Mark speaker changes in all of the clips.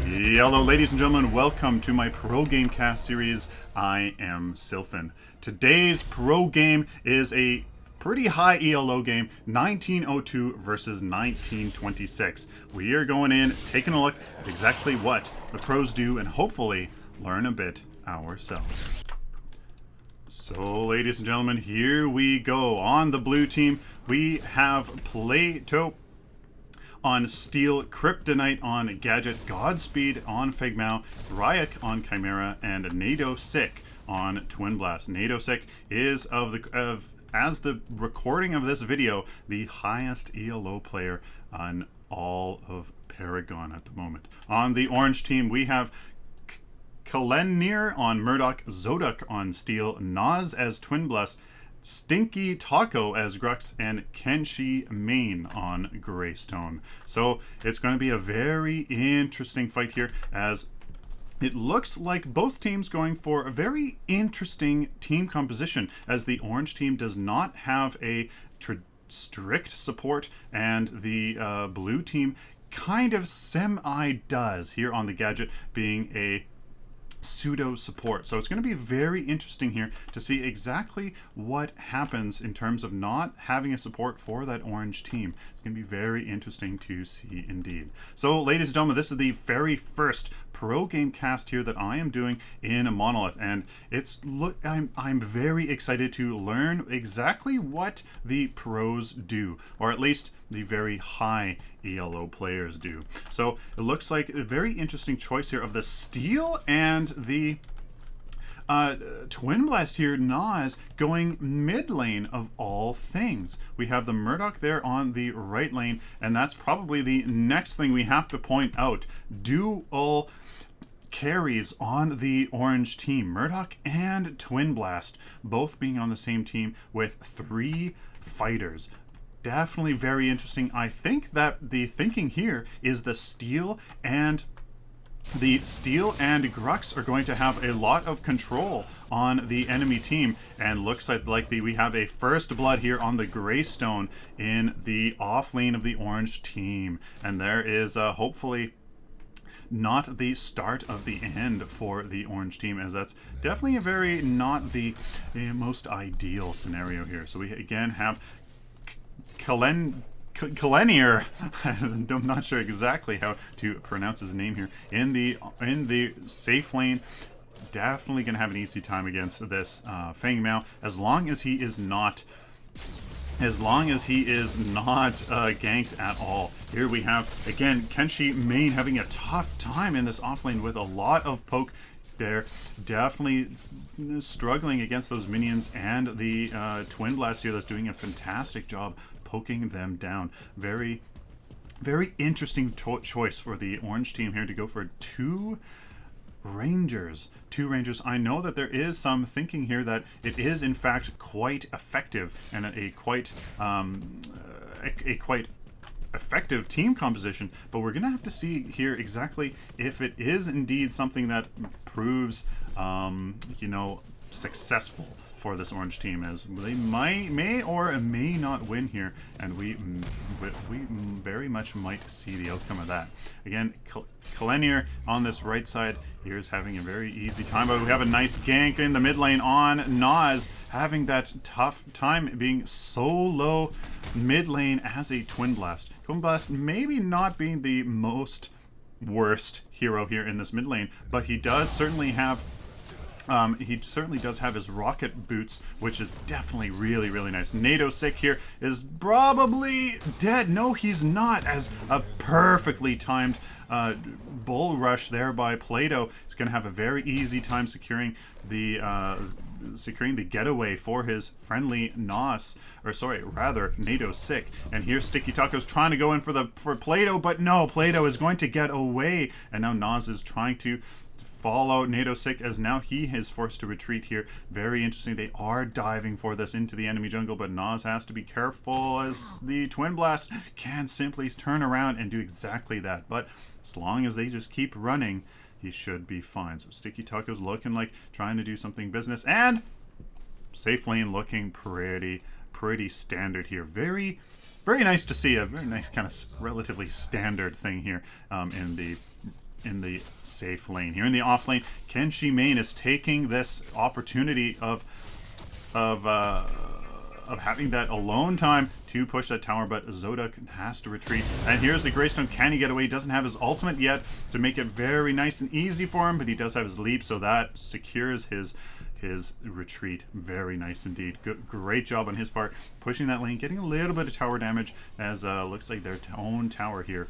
Speaker 1: Hello ladies and gentlemen, welcome to my Pro Game Cast series. I am Sylphin. Today's Pro Game is a pretty high ELO game, 1902 versus 1926. We are going in, taking a look at exactly what the pros do and hopefully learn a bit ourselves. So ladies and gentlemen, here we go. On the blue team, we have Plato on Steel, Kryptonite on Gadget, Godspeed on Figmao, Ryak on Chimera, and Nadosic on Twin Blast. Nadosic is as the recording of this video, the highest ELO player on all of Paragon at the moment. On the orange team, we have Kalenir on Murdoch, Zodok on Steel, Nas as Twin Blast, Stinky Taco as Grux, and Kenshi Main on Greystone. So it's going to be a very interesting fight here, as it looks like both teams going for a very interesting team composition, as the orange team does not have a strict support and the blue team kind of semi-does, here on the Gadget being a pseudo support. So it's going to be very interesting here to see exactly what happens in terms of not having a support for that orange team. It's going to be very interesting to see indeed. So ladies and gentlemen, this is the very first Pro Game Cast here that I am doing in a Monolith, and I'm very excited to learn exactly what the pros do, or at least the very high ELO players do. So it looks like a very interesting choice here of the Steel and the Twin Blast here. Nas going mid lane of all things. We have the Murdoch there on the right lane, and that's probably the next thing we have to point out. Dual carries on the orange team, Murdoch and Twin Blast both being on the same team with 3 fighters. Definitely very interesting. I think that the thinking here is the Steel and Grux are going to have a lot of control on the enemy team, and looks like we have a first blood here on the Greystone in the off lane of the orange team, and there is hopefully not the start of the end for the orange team, as that's definitely a very not the most ideal scenario here. So we again have Kalenir, I'm not sure exactly how to pronounce his name here, in the safe lane. Definitely gonna have an easy time against this Fangmao, as long as he is not ganked at all. Here we have again Kenshi Main having a tough time in this offlane with a lot of poke there, definitely struggling against those minions, and the Twin Blast here that's doing a fantastic job poking them down. Very, very interesting choice for the orange team here to go for two Rangers. I know that there is some thinking here that it is in fact quite effective, and a quite effective team composition, but we're gonna have to see here exactly if it is indeed something that proves successful for this orange team, as they may or may not win here, and we very much might see the outcome of that. Again, Kalenir on this right side here is having a very easy time, but we have a nice gank in the mid lane on Nas, having that tough time being so low mid lane as a Twin Blast. Twin Blast maybe not being the most worst hero here in this mid lane, but he does certainly have his rocket boots, which is definitely really, really nice. Nadosic here is probably dead. No, he's not, as a perfectly timed bull rush there by Plato. He's going to have a very easy time securing the getaway for his friendly Nadosic. And here's Sticky Taco's trying to go in for Plato, but no, Plato is going to get away, and now Nas is trying to follow Nadosic, as now he is forced to retreat here. Very interesting. They are diving for this into the enemy jungle, but Nas has to be careful, as the Twin Blast can simply turn around and do exactly that. But as long as they just keep running, he should be fine. So Sticky Taco's looking like trying to do something business, and safe lane looking pretty standard here. Very nice to see. A very nice kind of relatively standard thing here in the the safe lane. Here in the off lane, Kenshi Main is taking this opportunity of having that alone time to push that tower, but Zodok has to retreat. And here's the Greystone. Can he get away? He doesn't have his ultimate yet to make it very nice and easy for him, but he does have his leap, so that secures his retreat. Very nice indeed. Great job on his part, pushing that lane, getting a little bit of tower damage, as looks like their own tower here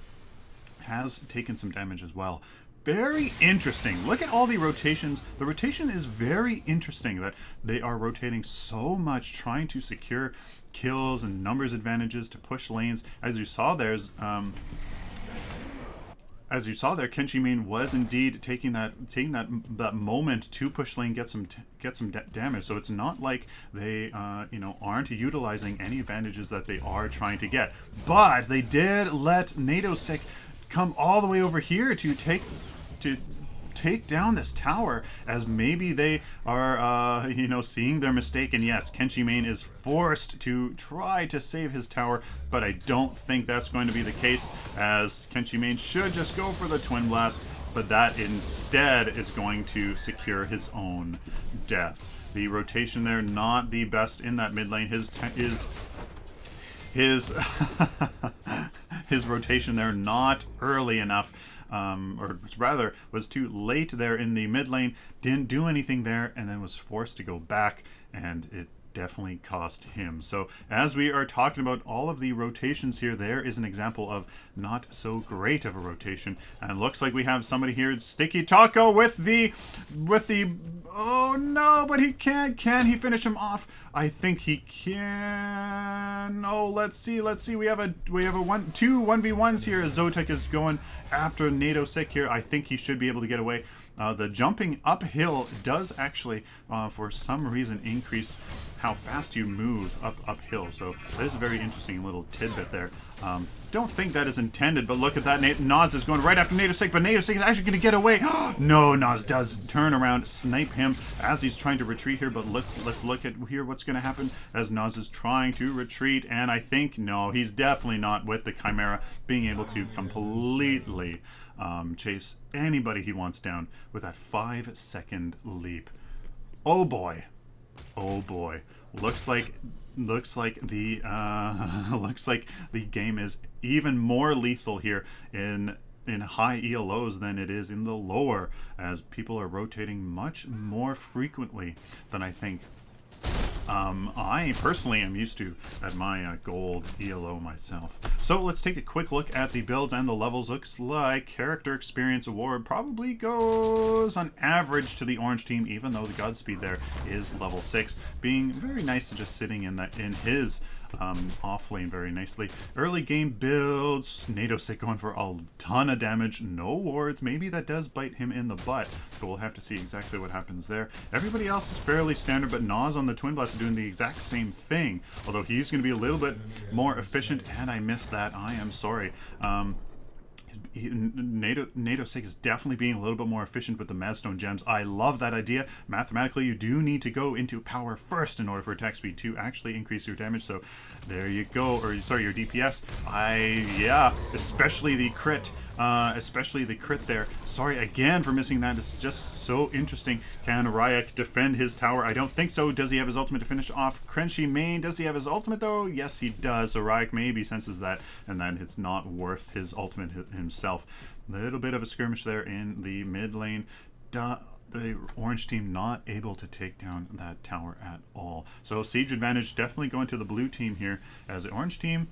Speaker 1: has taken some damage as well. Very interesting. Look at all the rotations. The rotation is very interesting, that they are rotating so much, trying to secure kills and numbers advantages to push lanes. As you saw there, Kenshi Main was indeed taking that moment to push lane, get some damage. So it's not like they aren't utilizing any advantages that they are trying to get. But they did let Nadosic come all the way over here to take down this tower, as maybe they are seeing their mistake. And yes, Kenshi Main is forced to try to save his tower, but I don't think that's going to be the case, as Kenshi Main should just go for the Twin Blast, but that instead is going to secure his own death. The rotation there, not the best in that mid lane. His rotation there, not early enough, or rather was too late there in the mid lane, didn't do anything there, and then was forced to go back, and it definitely cost him. So as we are talking about all of the rotations here, there is an example of not so great of a rotation, and it looks like we have somebody here, Sticky Taco, with the oh no, but he can't. Can he finish him off? I think he can. Oh, let's see. We have two 1v1s here. Zotek is going after Nadosic here. I think he should be able to get away. The jumping uphill does actually, for some reason, increase how fast you move uphill. So that is a very interesting little tidbit there. Don't think that is intended, but look at that. Nas is going right after Nadosic, but Nadosic is actually going to get away. No, Nas does turn around, snipe him as he's trying to retreat here, but let's look at here what's going to happen as Nas is trying to retreat, and I think, no, he's definitely not, with the Chimera being able to completely chase anybody he wants down with that 5-second leap. Oh boy. Looks like the game is even more lethal here in high ELOs than it is in the lower, as people are rotating much more frequently than I think I personally am used to at my gold ELO myself. So let's take a quick look at the builds and the levels. Looks like character experience award probably goes on average to the orange team, even though the Godspeed there is level 6, being very nice, just sitting in his off lane very nicely. Early game builds, Nadosic going for a ton of damage, no wards. Maybe that does bite him in the butt, but we'll have to see exactly what happens there. Everybody else is fairly standard, but Nas on the Twin Blast is doing the exact same thing, although he's going to be a little bit more efficient, and I missed that. I am sorry. Nadosic is definitely being a little bit more efficient with the Madstone gems. I love that idea. Mathematically, you do need to go into power first in order for attack speed to actually increase your damage. So there you go, or sorry, your DPS. Yeah, especially the crit. There. Sorry again for missing that. It's just so interesting. Can Ryak defend his tower? I don't think so. Does he have his ultimate to finish off Kenshi Main? Does he have his ultimate though? Yes, he does. So Ryak maybe senses that, and then it's not worth his ultimate himself. A little bit of a skirmish there in the mid lane. The orange team not able to take down that tower at all. So siege advantage definitely going to the blue team here, as the orange team.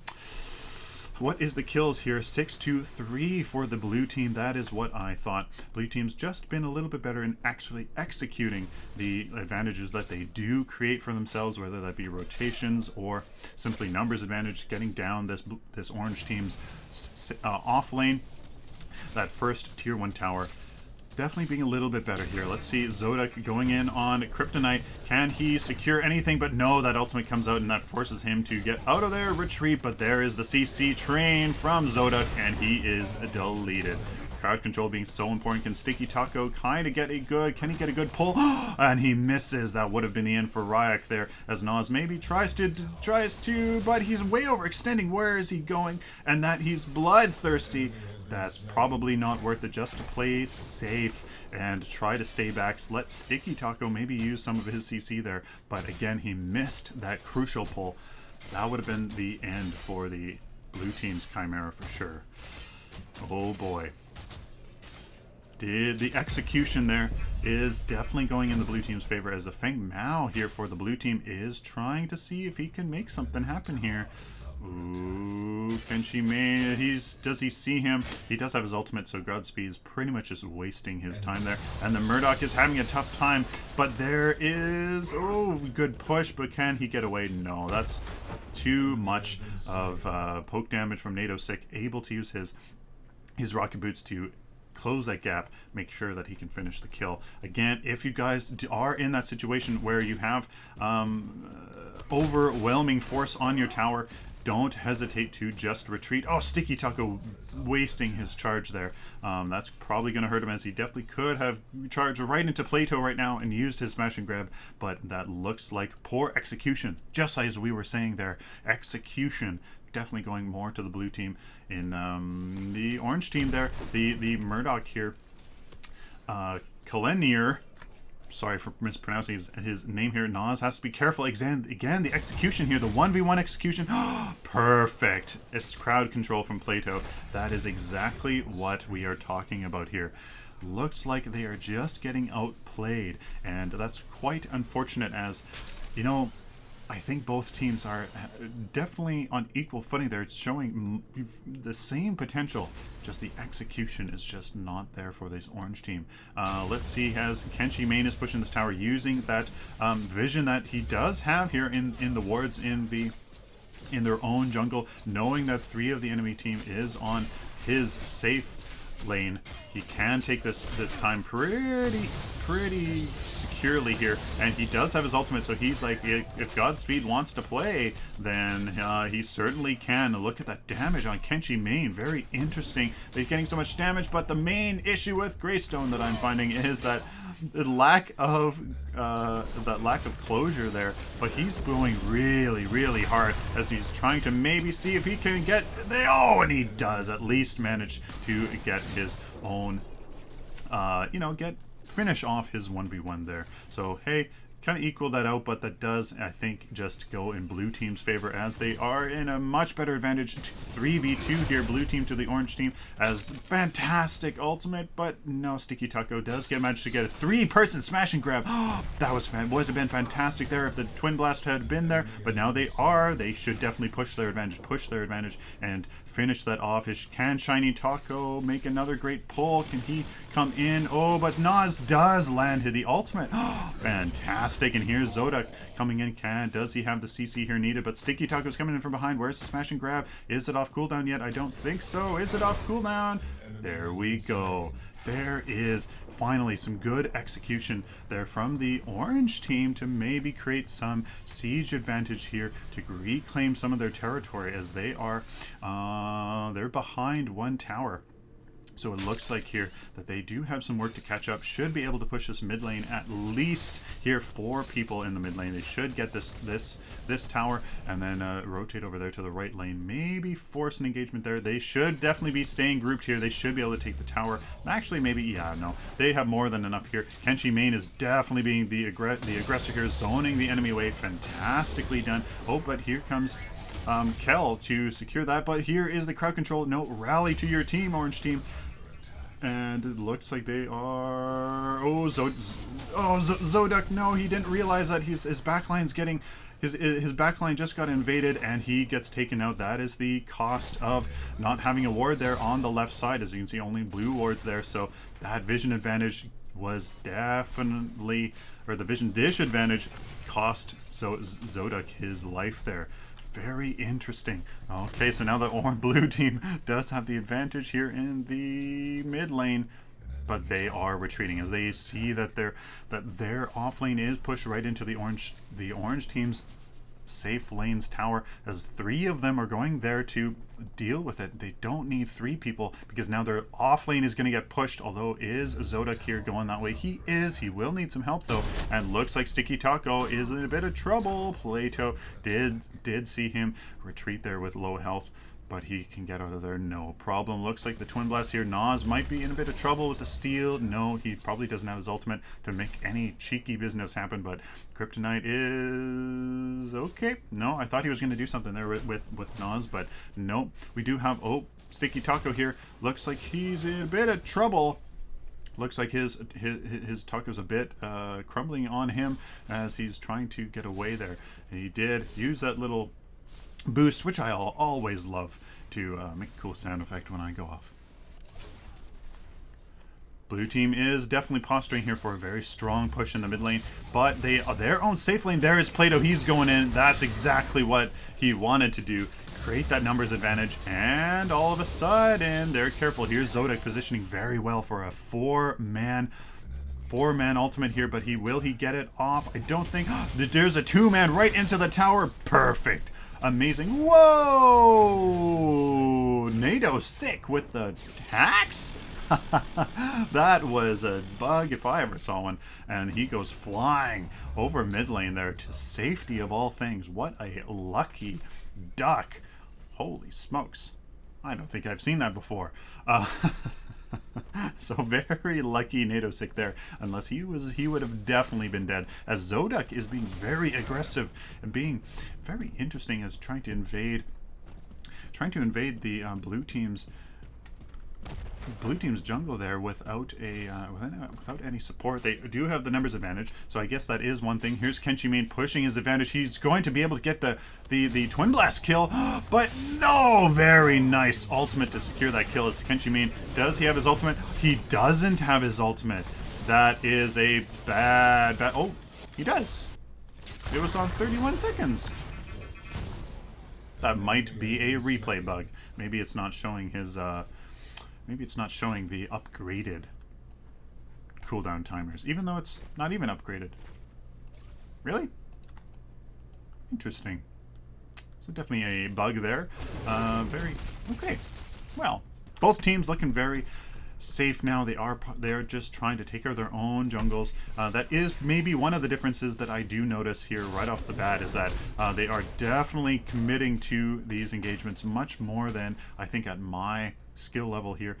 Speaker 1: What is the kills here? 6-3 for the blue team. That is what I thought. Blue team's just been a little bit better in actually executing the advantages that they do create for themselves, whether that be rotations or simply numbers advantage, getting down this orange team's off lane. That first tier 1 tower definitely being a little bit better here. Let's see, Zodok going in on Kryptonite. Can he secure anything? But no, that ultimate comes out and that forces him to get out of there, retreat. But there is the CC train from Zodok, and he is deleted. Crowd control being so important. Can Sticky Taco kind of get a good, can he get a good pull? And he misses. That would have been the end for Ryak there, as Nas maybe tries to, but he's way overextending. Where is he going? And that he's bloodthirsty. that's probably not worth it, just to play safe and try to stay back. Let Sticky Taco maybe use some of his CC there, but again, he missed that crucial pull. That would have been the end for the blue team's Chimera for sure. Oh boy. The execution there is definitely going in the blue team's favor, as the Feng Mao here for the blue team is trying to see if he can make something happen here. Ooh, Kenshi Main, does he see him? He does have his ultimate, so Godspeed is pretty much just wasting his time there. And the Murdoch is having a tough time, but there is, oh, good push, but can he get away? No, that's too much of poke damage from NATO Sick, able to use his rocket boots to close that gap, make sure that he can finish the kill. Again, if you guys are in that situation where you have overwhelming force on your tower, don't hesitate to just retreat. Oh, Sticky Taco wasting his charge there. That's probably going to hurt him, as he definitely could have charged right into Plato right now and used his smash and grab, but that looks like poor execution. Just as we were saying there, execution definitely going more to the blue team. In the orange team there, the Murdoch here, Kalenier, sorry for mispronouncing his name here, Nas has to be careful. Again, the execution here, the 1v1 execution, perfect. It's crowd control from Plato. That is exactly what we are talking about here. Looks like they are just getting outplayed, and that's quite unfortunate, as, you know, I think both teams are definitely on equal footing there. It's showing the same potential, just the execution is just not there for this orange team. Let's see, as Kenshi Main is pushing this tower, using that vision that he does have here in the wards in their own jungle, knowing that 3 of the enemy team is on his safe lane. He can take this time pretty securely here, and he does have his ultimate, so he's like, if Godspeed wants to play, then he certainly can. Look at that damage on Kenshi Main. Very interesting that he's getting so much damage, but the main issue with Greystone that I'm finding is that lack of closure there, but he's going really hard as he's trying to maybe see if he can get and he does at least manage to get his own finish off his 1v1 there. So hey, kind of equal that out, but that does, I think, just go in blue team's favor, as they are in a much better advantage. 3v2 here, blue team to the orange team, as fantastic ultimate, but no, Sticky Taco does manage to get a 3-person smash and grab. That would have been fantastic there if the Twin Blast had been there, but now they should definitely push their advantage and finish that off. Can Shiny Taco make another great pull? Can he come in? Oh, but Nas does land the ultimate. Fantastic. And here's Zodak coming in. Does he have the CC here needed? But Sticky Taco's coming in from behind. Where's the smash and grab? Is it off cooldown yet? I don't think so. Is it off cooldown? There we go. There is finally some good execution there from the orange team to maybe create some siege advantage here to reclaim some of their territory, as they are they're behind 1 tower. So it looks like here that they do have some work to catch up. Should be able to push this mid lane, at least here 4 people in the mid lane. They should get this tower and then rotate over there to the right lane. Maybe force an engagement there. They should definitely be staying grouped here. They should be able to take the tower. Actually, maybe, yeah, no. They have more than enough here. Kenshi Main is definitely being the aggressor here, zoning the enemy away. Fantastically done. Oh, but here comes Kel to secure that. But here is the crowd control. No, rally to your team, orange team. And it looks like they are... Zodak, no, he didn't realize that his backline's getting... His backline just got invaded, and he gets taken out. That is the cost of not having a ward there on the left side. As you can see, only blue wards there, so that vision advantage was definitely... Or the vision disadvantage cost Zodak his life there. Very interesting. Okay, so now the orange blue team does have the advantage here in the mid lane, but they are retreating as they see that their off lane is pushed right into the orange team's safe lanes tower, as 3 of them are going there to deal with it. They don't need 3 people, because now their off lane is going to get pushed. Although is Zodak here going that way? He will need some help though, and looks like Sticky Taco is in a bit of trouble. Plato did see him retreat there with low health. but he can get out of there no problem. Looks like the Twin Blast here. Nas might be in a bit of trouble with the steal. No, he probably doesn't have his ultimate to make any cheeky business happen, but Kryptonite is okay. No, I thought he was going to do something there with Nas, but nope. We do have, oh, Sticky Taco here. Looks like he's in a bit of trouble. Looks like his taco's a bit crumbling on him as he's trying to get away there. And he did use that little boost, which I always love to make a cool sound effect when I go off. Blue team is definitely posturing here for a very strong push in the mid lane, but they are their own safe lane. There is Plato. He's going in. That's exactly what he wanted to do. Create that numbers advantage, and all of a sudden, they're careful. Here's Zodiac positioning very well for a four-man ultimate here, but will he get it off? I don't think. There's a two-man right into the tower. Perfect. Amazing. Whoa! NATO sick with the hacks? That was a bug if I ever saw one. And he goes flying over mid lane there to safety of all things. What a lucky duck. Holy smokes. I don't think I've seen that before. So very lucky NATO sick there. Unless he would have definitely been dead. As Zodiac is being very aggressive and being very interesting as trying to invade the blue team's jungle there without any support. They do have the numbers advantage, so I guess that is one thing. Here's Kenshi Main pushing his advantage. He's going to be able to get the Twin Blast kill, but no, very nice ultimate to secure that kill. As Kenshi Main, does he have his ultimate? He doesn't have his ultimate. That is a bad. Oh, he does. It was on 31 seconds. That might be a replay bug. Maybe it's not showing his. Maybe it's not showing the upgraded cooldown timers, even though it's not even upgraded. Really? Interesting. So definitely a bug there. Very okay. Well, both teams looking very safe now. They're just trying to take care of their own jungles. That is maybe one of the differences that I do notice here right off the bat, is that they are definitely committing to these engagements much more than I think at my skill level here.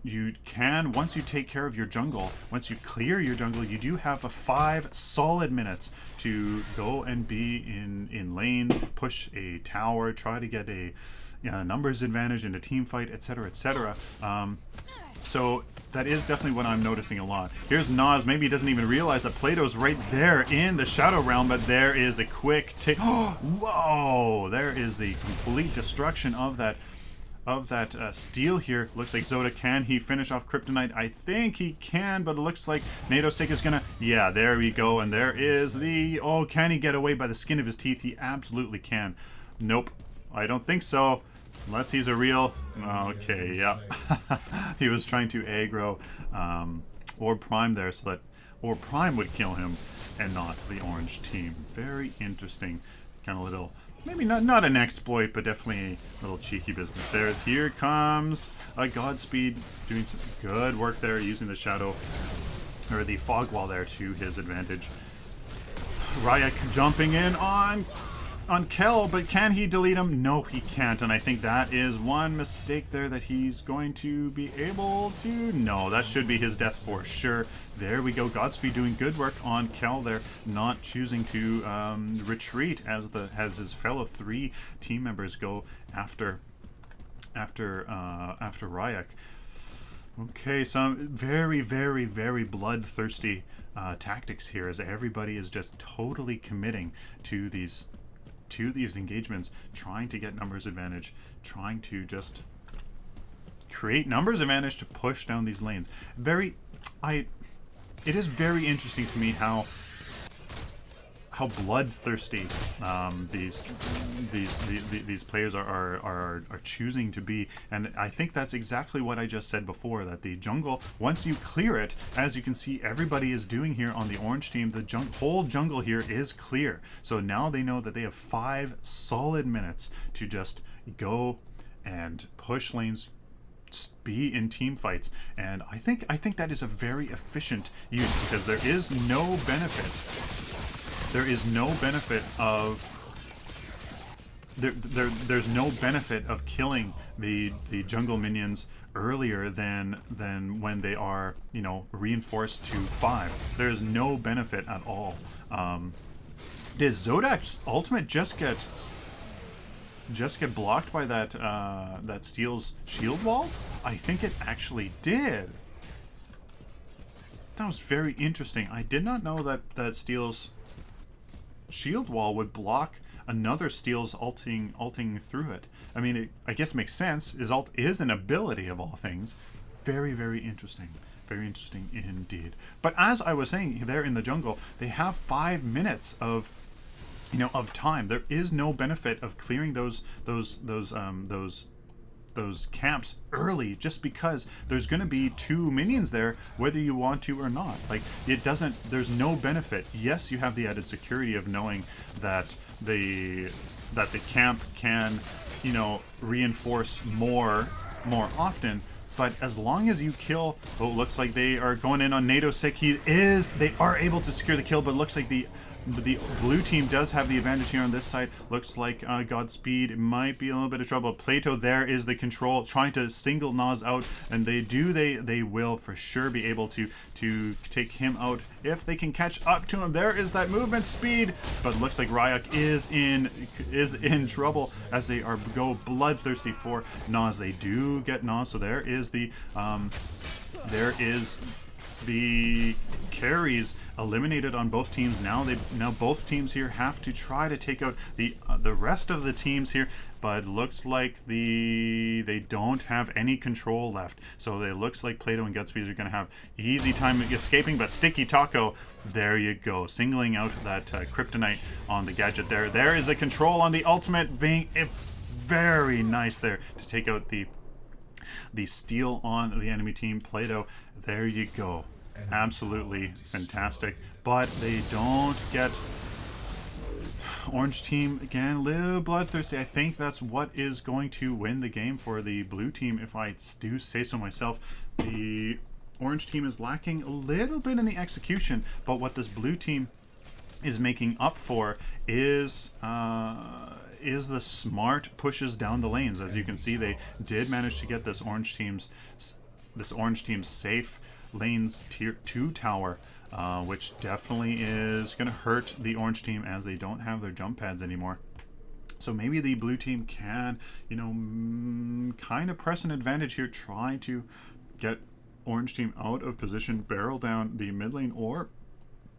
Speaker 1: You can, once you take care of your jungle, once you clear your jungle, you do have 5 solid minutes to go and be in lane, push a tower, try to get a numbers advantage in a team fight, etc., etc. So that is definitely what I'm noticing a lot. Here's Nas. Maybe he doesn't even realize that Plato's right there in the Shadow Realm, but there is a quick take. Whoa! There is the complete destruction of that steal here. Looks like Zoda, can he finish off Kryptonite? I think he can, but it looks like NATO Sick is gonna, yeah, there we go, and there is the, oh, can he get away by the skin of his teeth? He absolutely can. Nope, I don't think so, unless he's a real, okay, yeah. He was trying to aggro Orb Prime there so that Orb Prime would kill him and not the orange team. Very interesting, kind of little, maybe not an exploit, but definitely a little cheeky business there. Here comes a Godspeed doing some good work there, using the shadow, or the fog wall there to his advantage. Ryak jumping in on Kel, but can he delete him? No, he can't, and I think that is one mistake there that he's going to be able to... No, that should be his death for sure. There we go. Godspeed doing good work on Kel there, not choosing to retreat as his fellow 3 team members go after Ryak. Okay, some very, very, very bloodthirsty tactics here, as everybody is just totally committing to these engagements, trying to get numbers advantage, trying to just create numbers advantage to push down these lanes. It is very interesting to me how bloodthirsty these players are choosing to be, and I think that's exactly what I just said before, that the jungle, once you clear it, as you can see everybody is doing here on the orange team, the whole jungle here is clear. So now they know that they have 5 solid minutes to just go and push lanes, be in team fights, and I think that is a very efficient use, because there is no benefit. There is no benefit of there's no benefit of killing the jungle minions earlier than when they are, you know, reinforced to 5. There's no benefit at all. Did Zodak's ultimate just get blocked by that that Steel's shield wall? I think it actually did. That was very interesting. I did not know that Steel's shield wall would block another Steel's ulting through it. I mean, I guess it makes sense. His ult is an ability of all things. Very, very interesting. Very interesting indeed. But as I was saying, there in the jungle, they have 5 minutes of, you know, of time. There is no benefit of clearing those camps early, just because there's going to be 2 minions there whether you want to or not. Like, it doesn't, there's no benefit. Yes, you have the added security of knowing that the camp can, you know, reinforce more often, but as long as you kill, oh, it looks like they are going in on NATO sick. They are able to secure the kill, but it looks like the blue team does have the advantage here on this side. Looks like Godspeed might be in a little bit of trouble. Plato, there is the control, trying to single Nas out, and they will for sure be able to take him out if they can catch up to him. There is that movement speed, but looks like Ryuk is in trouble as they go bloodthirsty for Nas. They do get Nas, so there is the carries eliminated on both teams. Now both teams here have to try to take out the rest of the teams here, but looks like they don't have any control left. So it looks like Plato and Godspeed are going to have easy time escaping, but Sticky Taco, there you go, singling out that kryptonite on the gadget there. There is the control on the ultimate, being very nice there to take out the steal on the enemy team. Plato, there you go. Absolutely fantastic. But they don't get orange team again, a little bloodthirsty. I think that's what is going to win the game for the blue team, if I do say so myself. The orange team is lacking a little bit in the execution, but what this blue team is making up for is the smart pushes down the lanes. As you can see, they did manage to get this orange team's safe lanes tier 2 tower, which definitely is going to hurt the orange team as they don't have their jump pads anymore. So maybe the blue team can, you know, kind of press an advantage here, try to get orange team out of position, barrel down the mid lane or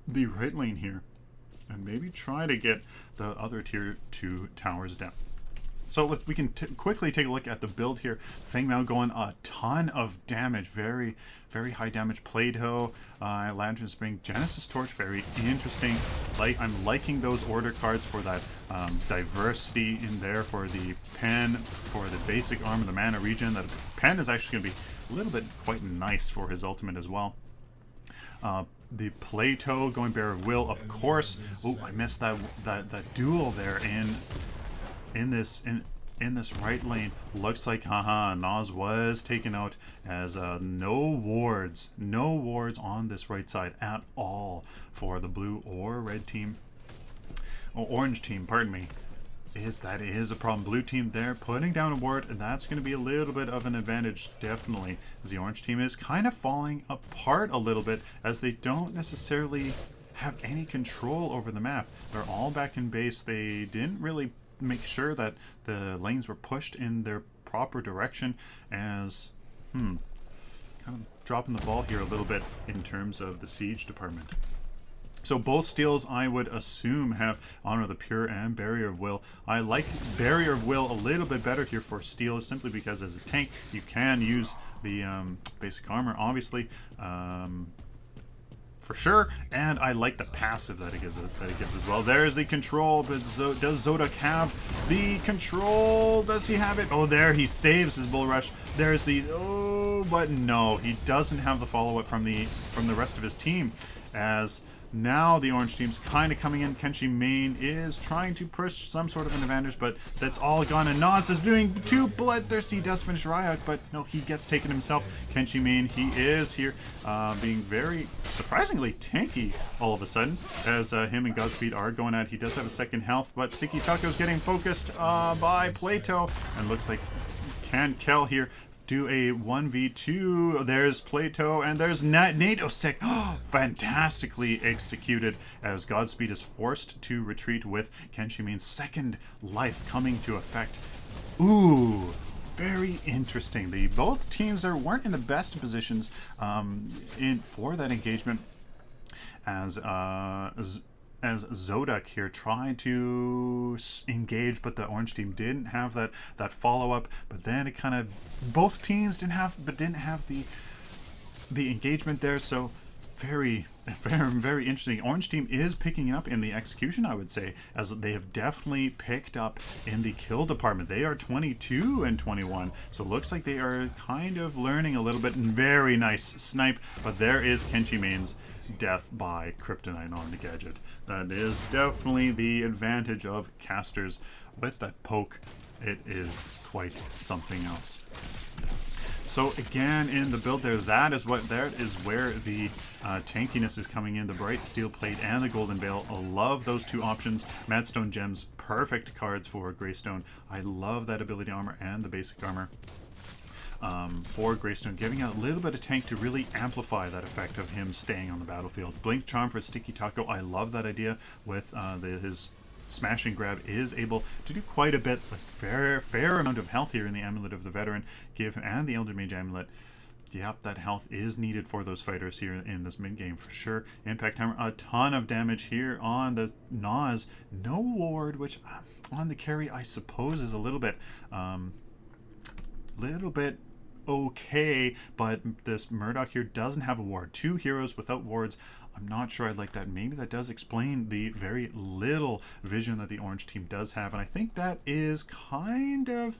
Speaker 1: the right lane here, and maybe try to get the other tier 2 towers down. So we can quickly take a look at the build here. Feng Mao going a ton of damage, very, very high damage. Plato, Lantern Spring, Genesis Torch, very interesting. I'm liking those order cards for that diversity in there, for the pen, for the basic armor, the mana regen. That pen is actually going to be a little bit quite nice for his ultimate as well. The Plato going Bearer of Will, of course. Oh, I missed that duel there in this right lane. Looks like Nas was taken out as no wards on this right side at all for the blue or red team, or orange team, pardon me. That is a problem. Blue team there putting down a ward, and that's going to be a little bit of an advantage, definitely, as the orange team is kind of falling apart a little bit, as they don't necessarily have any control over the map. They're all back in base. They didn't really make sure that the lanes were pushed in their proper direction, as kind of dropping the ball here a little bit in terms of the siege department. So both steals, I would assume, have Honor of the Pure and Barrier of Will. I like Barrier of Will a little bit better here for steals, simply because as a tank you can use the basic armor, obviously, for sure, and I like the passive that it gives as well. There's the control, but does Zodak have the control? Does he have it? Oh, there, he saves his bull rush. There's the, oh, but no, he doesn't have the follow-up from the rest of his team. as now the orange team's kind of coming in. Kenshi Main is trying to push some sort of an advantage, but that's all gone. And Nas is doing too bloodthirsty. He does finish Ryak, but no, he gets taken himself. Kenshi Main, he is here being very surprisingly tanky all of a sudden, as him and Godspeed are going at. He does have a second health, but Sticky Taco's getting focused by Plato, and looks like can Kel here do a 1v2. There's Plato and there's Nadosek. Fantastically executed, as Godspeed is forced to retreat with Kenshi Main's second life coming to effect. Ooh, very interesting. Both teams weren't in the best positions for that engagement, as Zodak here tried to engage, but the orange team didn't have that follow-up. But then it kind of, both teams didn't have the engagement there. So very interesting. Orange team is picking up in the execution, I would say, as they have definitely picked up in the kill department. They are 22 and 21, so it looks like they are kind of learning a little bit. Very nice snipe, but there is Kenshi Main's death by Kryptonite on the gadget. That is definitely the advantage of casters with that poke. It is quite something else. So again, in the build there, that is where the tankiness is coming in. The bright steel plate and the golden veil. I love those two options. Madstone gems, perfect cards for Greystone. I love that ability armor and the basic armor for Greystone, giving out a little bit of tank to really amplify that effect of him staying on the battlefield. Blink Charm for Sticky Taco. I love that idea with his smash and grab is able to do quite a bit, like fair amount of health here in the Amulet of the Veteran, and the Elder Mage Amulet. Yep, that health is needed for those fighters here in this mid game for sure. Impact Hammer, a ton of damage here on the Nas. No ward, which on the carry I suppose is a little bit okay, but this Murdoch here doesn't have a ward. Two heroes without wards. I'm not sure I'd like that. Maybe that does explain the very little vision that the orange team does have, and I think that is kind of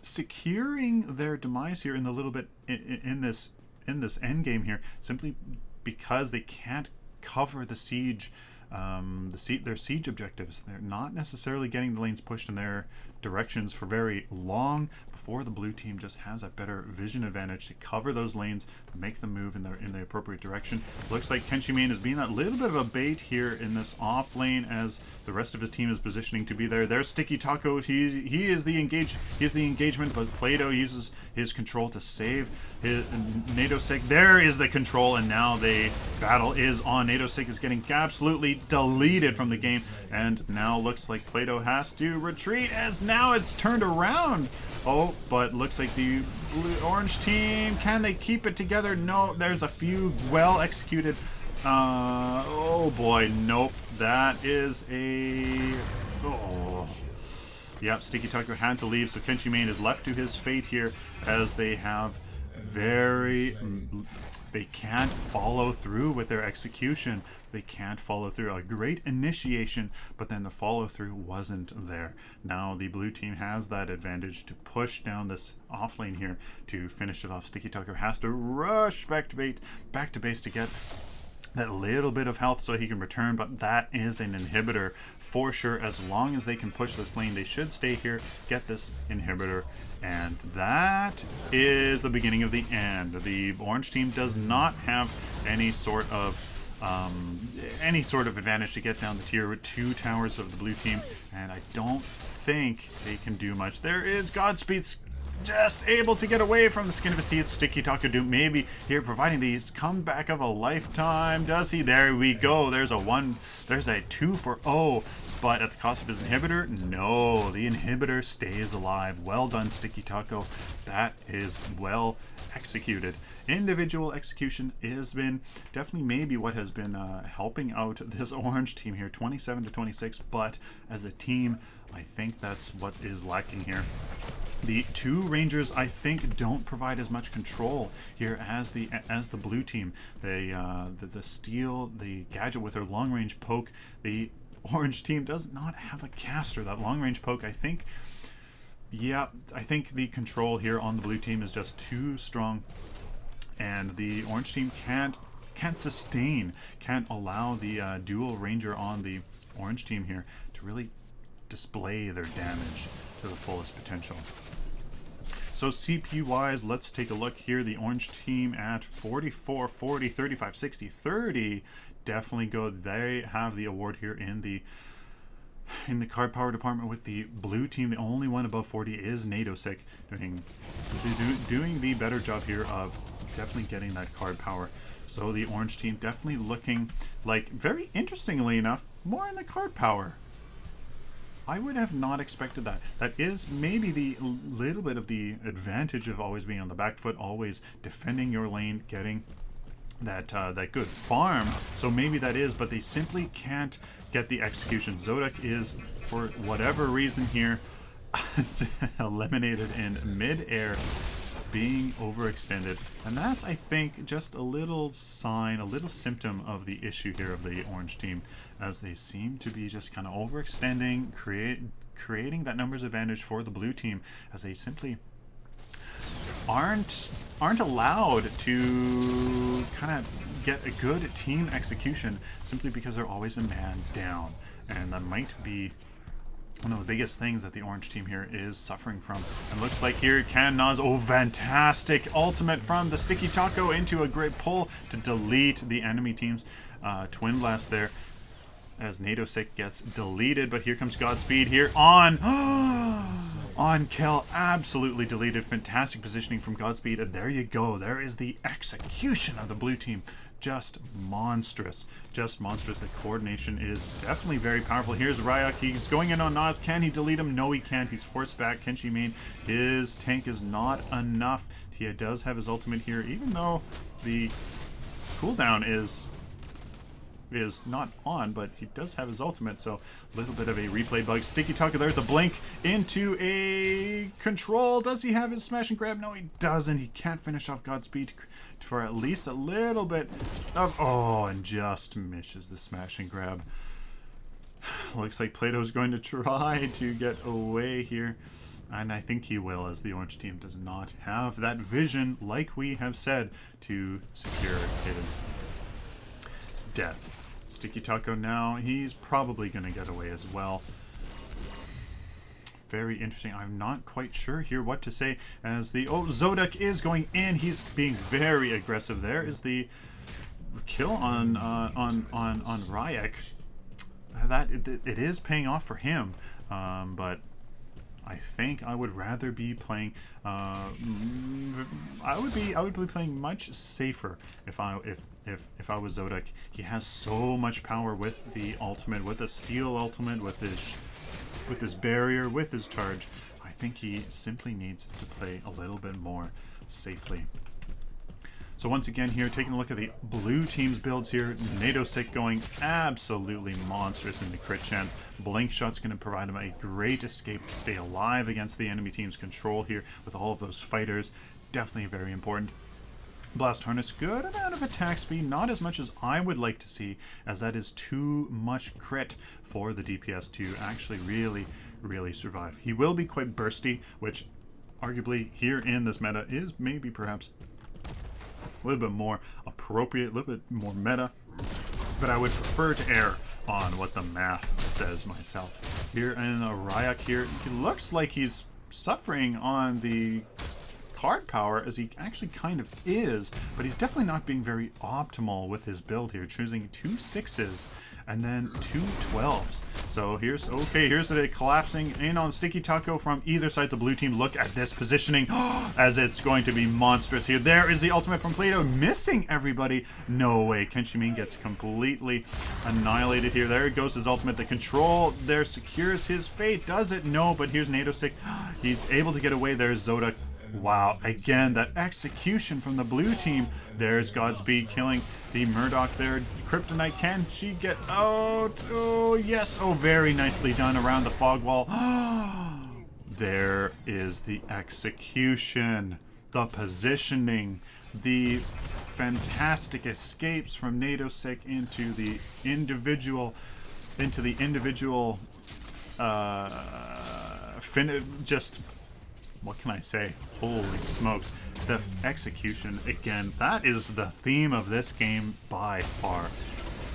Speaker 1: securing their demise here in the little bit in this end game here, simply because they can't cover the siege, their siege objectives. They're not necessarily getting the lanes pushed in their directions for very long before the blue team just has a better vision advantage to cover those lanes, make them move in the appropriate direction. Looks like Kenshi Main is being that little bit of a bait here in this off lane, as the rest of his team is positioning to be there. There's Sticky Taco. He is the engagement, but Plato uses his control to save his Nadosek. There is the control, and now the battle is on. Nadosek is getting absolutely deleted from the game, and now looks like Plato has to retreat, as now it's turned around. Oh, but looks like the orange team, can they keep it together? No, there's a few well executed. Oh boy, nope. That is a... Oh. Yep, Sticky Taco had to leave, so Kenshi Main is left to his fate here, as they have they can't follow through with their execution. They can't follow through. A great initiation, but then the follow through wasn't there. Now the blue team has that advantage to push down this off lane here to finish it off. Sticky Taco has to rush back to base to get that little bit of health so he can return, but that is an inhibitor for sure. As long as they can push this lane, they should stay here, get this inhibitor, and that is the beginning of the end. The orange team does not have any sort of advantage to get down the tier 2 towers of the blue team, and I don't think they can do much. There is Godspeed's just able to get away from the skin of his teeth. Sticky Taco do maybe here providing the comeback of a lifetime. Does he? There we go. There's a 2 for 0, but at the cost of his inhibitor? No, the inhibitor stays alive. Well done, Sticky Taco. That is well executed. Individual execution has been definitely maybe what has been helping out this orange team here, 27 to 26, but as a team, I think that's what is lacking here. The two Rangers, I think, don't provide as much control here as the blue team. They the steel, the gadget with their long range poke. The orange team does not have a caster. That long range poke, I think. Yeah, I think the control here on the blue team is just too strong, and the orange team can't can't sustain, can't allow the dual ranger on the orange team here to really display their damage to the fullest potential. So CP wise, let's take a look here. The orange team at 44, 40, 35, 60, 30. Definitely good. They have the award here in the card power department. With the blue team, the only one above 40 is Nadosic, doing the better job here of definitely getting that card power. So the orange team definitely looking like, very interestingly enough, more in the card power. I would have not expected that. That is maybe the little bit of the advantage of always being on the back foot, always defending your lane, getting that that good farm. So maybe that is, but they simply can't get the execution. Zodak is, for whatever reason here, eliminated in mid-air, being overextended. And that's, I think, just a little sign, a little symptom of the issue here of the orange team, as they seem to be just kind of overextending, creating that numbers advantage for the blue team, as they simply aren't allowed to kind of get a good team execution, simply because they're always a man down. And that might be one of the biggest things that the orange team here is suffering from. And looks like here Nas, oh, fantastic ultimate from the Sticky Taco into a great pull to delete the enemy team's Twin Blast there, as Nadosic gets deleted. But here comes Godspeed here on kill, absolutely deleted. Fantastic positioning from Godspeed, and there you go. There is the execution of the blue team. Just monstrous, just monstrous. The coordination is definitely very powerful. Here's Ryak, he's going in on Nas. Can he delete him? No, he can't. He's forced back. Kenshi main, his tank is not enough. He does have his ultimate here, even though the cooldown is not on, but he does have his ultimate, so a little bit of a replay bug. Sticky Taco, there's the blink into a control. Does he have his smash and grab? No, he doesn't. He can't finish off Godspeed for at least a little bit of, oh, and just misses the smash and grab. Looks like Plato's going to try to get away here, and I think he will, as the orange team does not have that vision, like we have said, to secure his death. Sticky Taco now, he's probably going to get away as well. Very interesting. I'm not quite sure here what to say, as the, oh, Zodak is going in. He's being very aggressive. There is the kill on Ryak. That it is paying off for him, but I think I would rather be playing. I would be playing much safer if I was Zodak. He has so much power with the ultimate, with the steel ultimate, with his barrier, with his charge. I think he simply needs to play a little bit more safely. So once again here, taking a look at the blue team's builds here. Nadosic going absolutely monstrous in the crit chance. Blink Shot's going to provide him a great escape to stay alive against the enemy team's control here with all of those fighters. Definitely very important. Blast Harness, good amount of attack speed, not as much as I would like to see, as that is too much crit for the DPS to actually really survive. He will be quite bursty, which arguably here in this meta is maybe perhaps a little bit more appropriate, a little bit more meta, but I would prefer to err on what the math says myself. Here in Ryak here, he looks like he's suffering on the card power, as he actually kind of is, but he's definitely not being very optimal with his build here, choosing 2 6s and then 2 12s. So here's it collapsing in on Sticky Taco from either side. The blue team, look at this positioning, as it's going to be monstrous here. There is the ultimate from Plato, missing everybody. No way. Kenshi gets completely annihilated here. There goes his ultimate. The control there secures his fate. Does it? No, but here's Nadosic. He's able to get away. There's Zodak. Wow, again, that execution from the blue team. There's Godspeed killing the Murdoch there. Kryptonite, can she get out? Oh, yes. Oh, very nicely done around the fog wall. There is the execution, the positioning, the fantastic escapes from Nadosic into the individual just what can I say? Holy smokes. The execution, again, that is the theme of this game by far.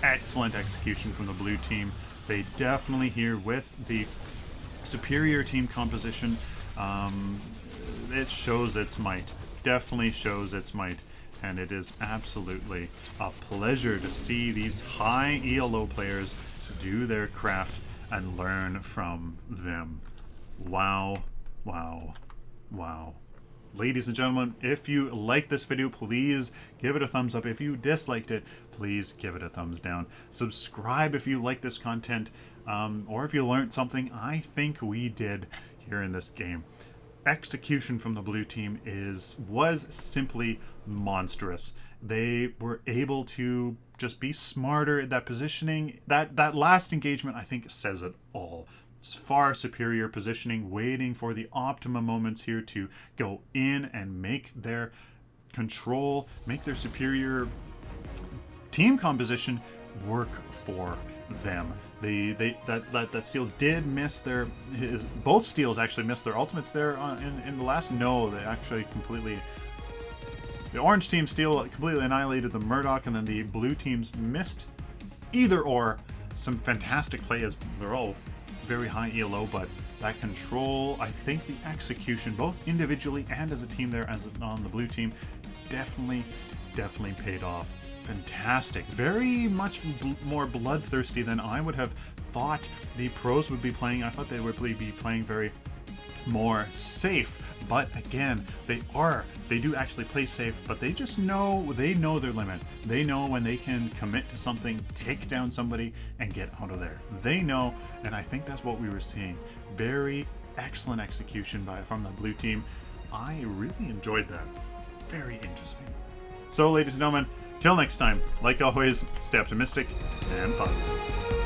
Speaker 1: Excellent execution from the blue team. They definitely here with the superior team composition, it shows its might. Definitely shows its might. And it is absolutely a pleasure to see these high ELO players do their craft and learn from them. Wow, wow, wow. Ladies and gentlemen, if you liked this video, please give it a thumbs up. If you disliked it, please give it a thumbs down. Subscribe if you like this content, or if you learned something. I think we did here in this game. Execution from the blue team was simply monstrous. They were able to just be smarter at that positioning. That last engagement, I think, says it all. It's far superior positioning, waiting for the optimum moments here to go in and make their control, make their superior team composition work for them. That steal did miss both steals actually missed their ultimates there in the last. No, they actually completely, the orange team steal completely annihilated the Murdoch, and then the blue teams missed either or. Some fantastic play, as they're all very high ELO, but that control, I think the execution, both individually and as a team there, as on the blue team, definitely paid off. Fantastic. Very much more bloodthirsty than I would have thought the pros would be playing. I thought they would be playing very more safe, but again, they do actually play safe, but they just know their limit. They know when they can commit to something, take down somebody, and get out of there. They know, and I think that's what we were seeing. Very excellent execution from the blue team. I really enjoyed that. Very interesting. So, ladies and gentlemen, till next time, like always, stay optimistic and positive.